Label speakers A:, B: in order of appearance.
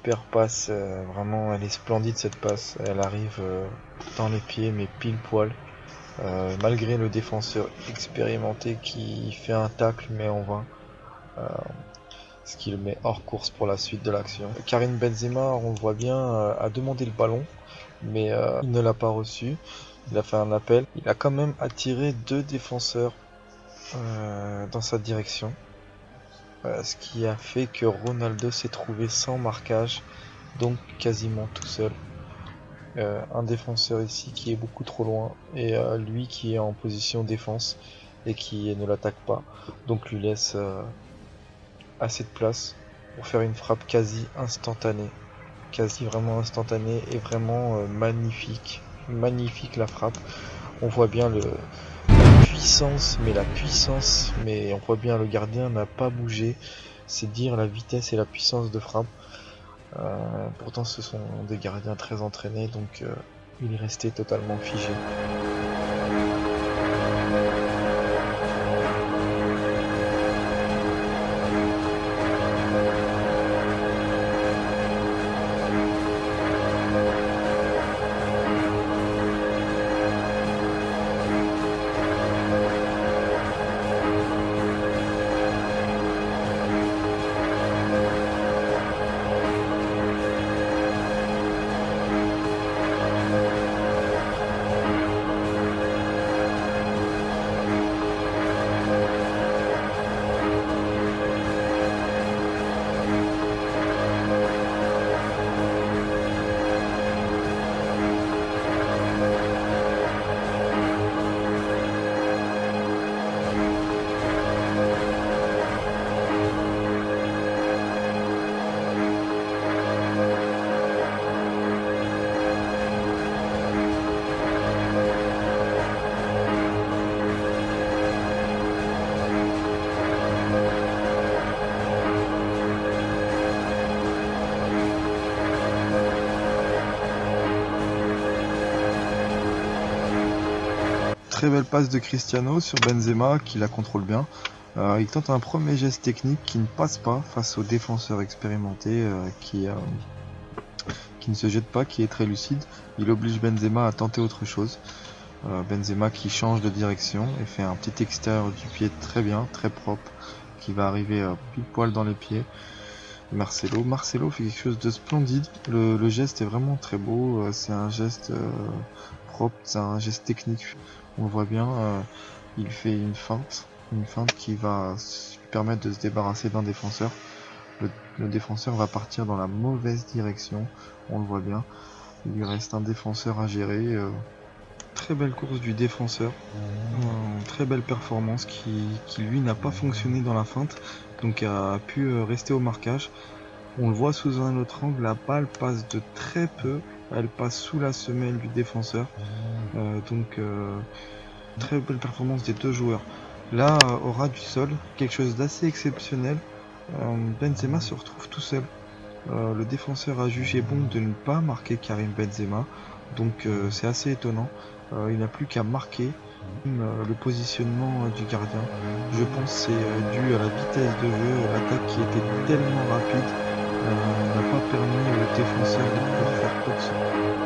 A: super passe, vraiment elle est splendide cette passe, elle arrive dans les pieds mais pile poil, malgré le défenseur expérimenté qui fait un tacle mais en vain, ce qui le met hors course pour la suite de l'action. Karim Benzema, on le voit bien, a demandé le ballon mais il ne l'a pas reçu, il a fait un appel, il a quand même attiré deux défenseurs dans sa direction. Ce qui a fait que Ronaldo s'est trouvé sans marquage, donc quasiment tout seul. Un défenseur ici qui est beaucoup trop loin et lui qui est en position défense et qui ne l'attaque pas, donc lui laisse assez de place pour faire une frappe quasi instantanée, quasi vraiment instantanée et vraiment magnifique la frappe. On voit bien la puissance, mais on voit bien le gardien n'a pas bougé, c'est dire la vitesse et la puissance de frappe. Pourtant ce sont des gardiens très entraînés, donc il est resté totalement figé. Très belle passe de Cristiano sur Benzema qui la contrôle bien. Il tente un premier geste technique qui ne passe pas face au défenseur expérimenté qui ne se jette pas, qui est très lucide. Il oblige Benzema à tenter autre chose. Benzema qui change de direction et fait un petit extérieur du pied très bien, très propre, qui va arriver pile poil dans les pieds. Marcelo fait quelque chose de splendide. Le geste est vraiment très beau. C'est un geste propre, c'est un geste technique. On le voit bien, il fait une feinte qui va lui permettre de se débarrasser d'un défenseur. Le défenseur va partir dans la mauvaise direction, on le voit bien. Il lui reste un défenseur à gérer. Très belle course du défenseur, très belle performance qui lui n'a pas fonctionné dans la feinte, donc a pu rester au marquage. On le voit sous un autre angle, la balle passe de très peu, elle passe sous la semelle du défenseur. Très belle performance des deux joueurs. Là, au ras du sol, quelque chose d'assez exceptionnel. Benzema se retrouve tout seul. Le défenseur a jugé bon de ne pas marquer Karim Benzema, donc c'est assez étonnant. Il n'a plus qu'à marquer. Le positionnement du gardien, je pense, c'est dû à la vitesse de jeu. L'attaque qui était tellement rapide n'a pas permis au défenseur de pouvoir faire quoi que ce soit.